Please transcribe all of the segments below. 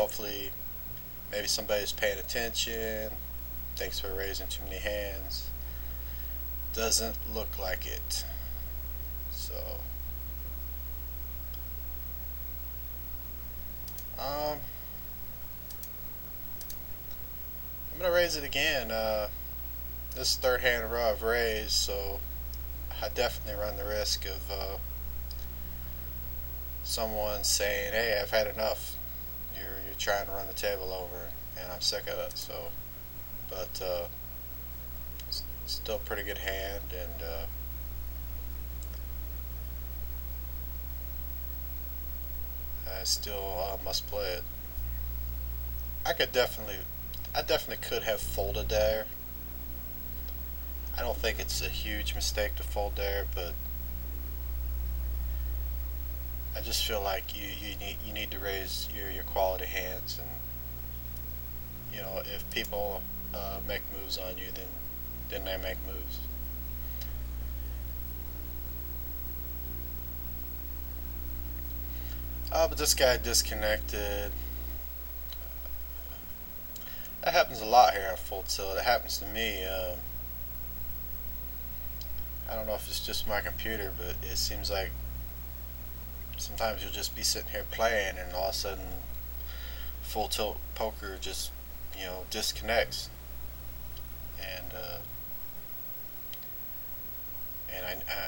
hopefully maybe somebody's paying attention. Thanks for raising too many hands. Doesn't look like it. So I'm gonna raise it again. This is the third hand in a row I've raised, so I definitely run the risk of someone saying, "Hey, I've had enough. You're trying to run the table over, and I'm sick of it." So, but still a pretty good hand, and I still must play it. I could definitely, I definitely could have folded there. I don't think it's a huge mistake to fold there, but I just feel like you need to raise your quality hands, and if people make moves on you, then they make moves. But this guy disconnected. That happens a lot here on full tilt. It happens to me. I don't know if it's just my computer, but it seems like sometimes you'll just be sitting here playing, and all of a sudden, full tilt poker just disconnects, and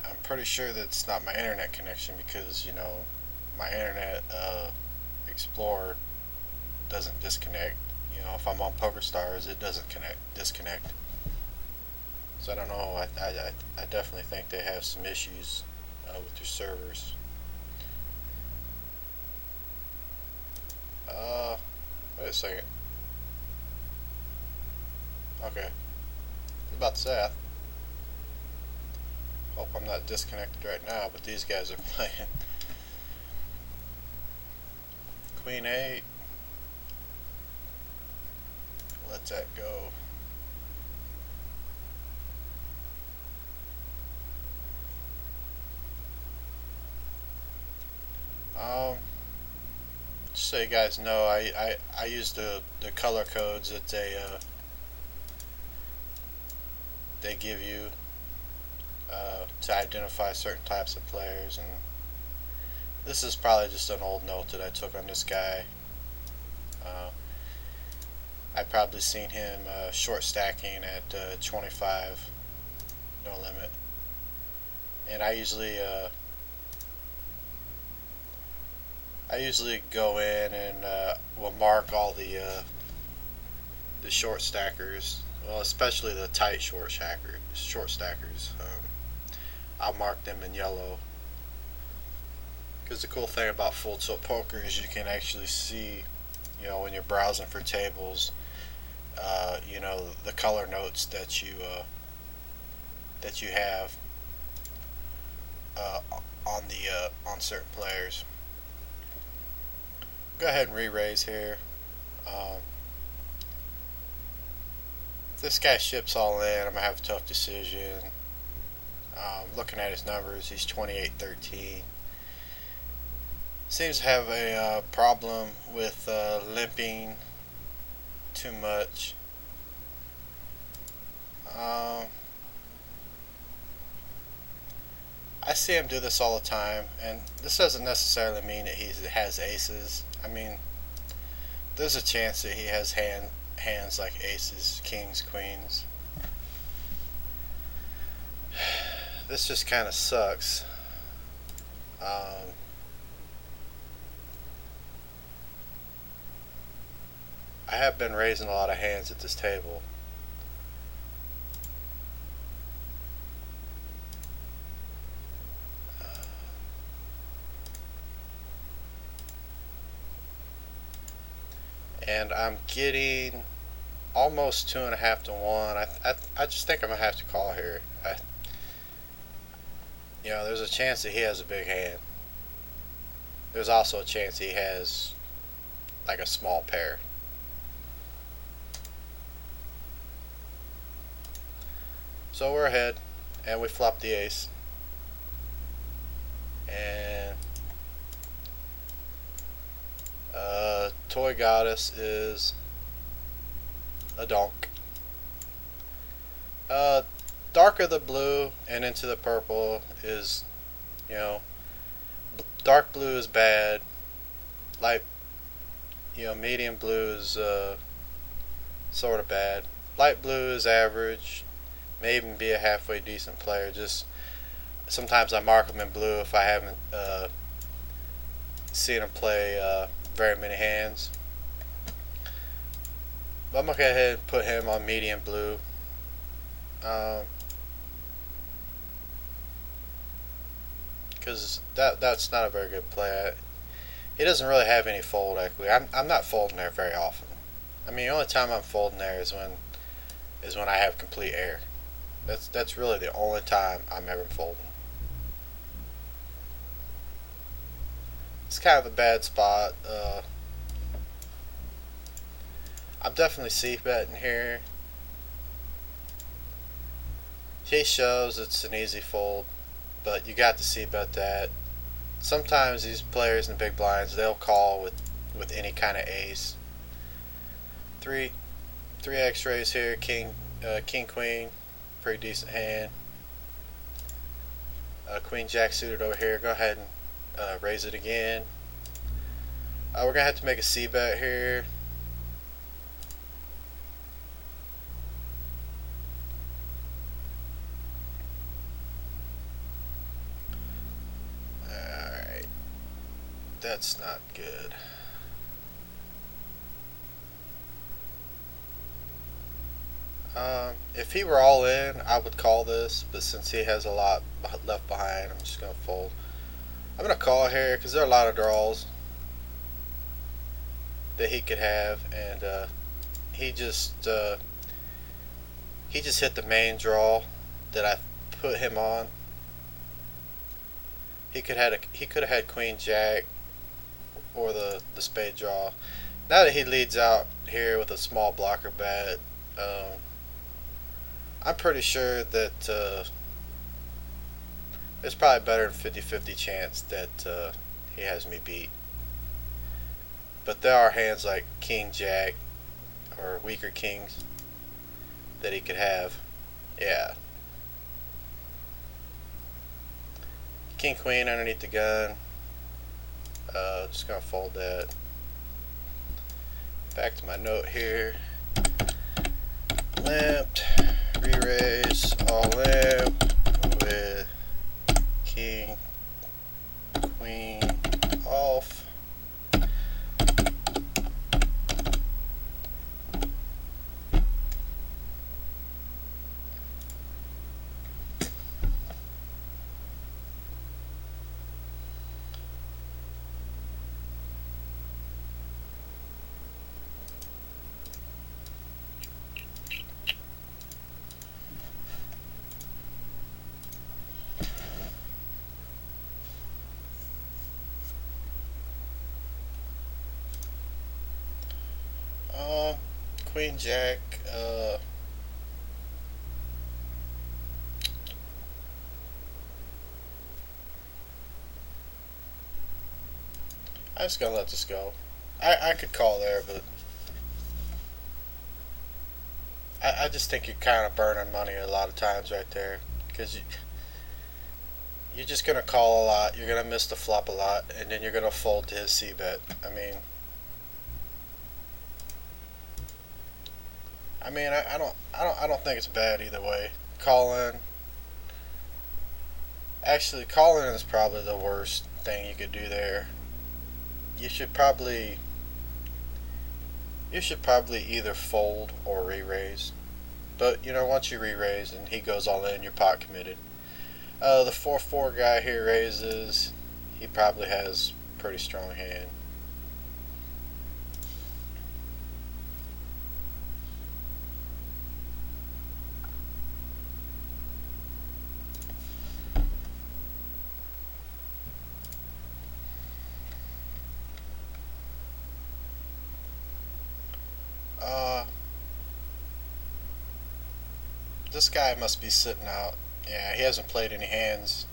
I'm pretty sure that it's not my internet connection, because my internet Explorer doesn't disconnect. If I'm on PokerStars, it doesn't disconnect. So I don't know. I definitely think they have some issues with their servers. Wait a second. Okay. I was about to say, I hope I'm not disconnected right now, but these guys are playing. Queen 8. Let that go. Just so you guys know, I use the color codes that they give you to identify certain types of players, and this is probably just an old note that I took on this guy. I've probably seen him short stacking at 25, no limit, and I usually go in and will mark all the short stackers. Well, especially the tight short stackers. I'll mark them in yellow, because the cool thing about full tilt poker is you can actually see, when you're browsing for tables, the color notes that you have on certain players. Go ahead and re-raise here. If this guy ships all in, I'm gonna have a tough decision. Looking at his numbers, he's 28-13. Seems to have a problem with limping too much. I see him do this all the time, and this doesn't necessarily mean that he has aces. I mean, there's a chance that he has hands like aces, kings, queens. This just kind of sucks. I have been raising a lot of hands at this table. And I'm getting almost 2.5 to 1. I just think I'm gonna have to call here. There's a chance that he has a big hand. There's also a chance he has like a small pair. So we're ahead, and we flop the ace, and toy goddess is a donk. Uh, Darker the blue and into the purple is, you know, dark blue is bad. Light, medium blue is sort of bad. Light blue is average. May even be a halfway decent player. Just sometimes I mark him in blue if I haven't seen him play very many hands. But I'm gonna go ahead and put him on medium blue. Because that's not a very good play. He doesn't really have any fold equity. I'm not folding there very often. I mean, the only time I'm folding there is when I have complete air. That's really the only time I'm ever folding. It's kind of a bad spot. I'm definitely c-betting here. He shows it's an easy fold, but you got to c-bet that. Sometimes these players in the big blinds, they'll call with any kind of ace. Three X-rays here. King queen, pretty decent hand. Queen jack suited over here. Go ahead and raise it again. We're gonna have to make a c-bet here. Alright. That's not good. If he were all in, I would call this, but since he has a lot left behind, I'm just going to fold. I'm going to call here because there are a lot of draws that he could have, and he just hit the main draw that I put him on. He could have had Queen Jack or the spade draw. Now that he leads out here with a small blocker bet, I'm pretty sure that there's probably better than 50-50 chance that he has me beat. But there are hands like King Jack or weaker kings that he could have. Yeah. King Queen underneath the gun. Just gonna fold that. Back to my note here. Limped, re-raise, all limp with King, Queen off. Queen Jack, I'm just gonna let this go. I could call there, but I just think you're kind of burning money a lot of times right there, because you're just gonna call a lot, you're gonna miss the flop a lot, and then you're gonna fold to his c-bet. I don't think it's bad either way. Calling is probably the worst thing you could do there. You should probably either fold or re-raise. But once you re-raise and he goes all in, you're pot committed. The 4-4 guy here raises. He probably has a pretty strong hand. This guy must be sitting out. Yeah, he hasn't played any hands,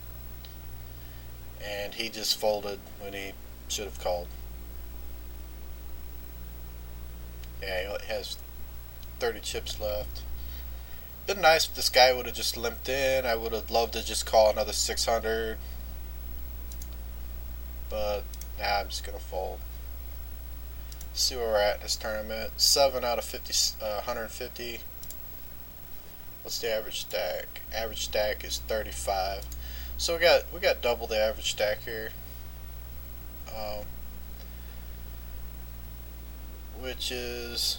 and he just folded when he should have called. Yeah, he has 30 chips left. Been nice if this guy would have just limped in. I would have loved to just call another 600, but nah, I'm just gonna fold. See where we're at in this tournament. 7 out of 50, 150. What's the average stack? Average stack is 35. So we got double the average stack here, um, which is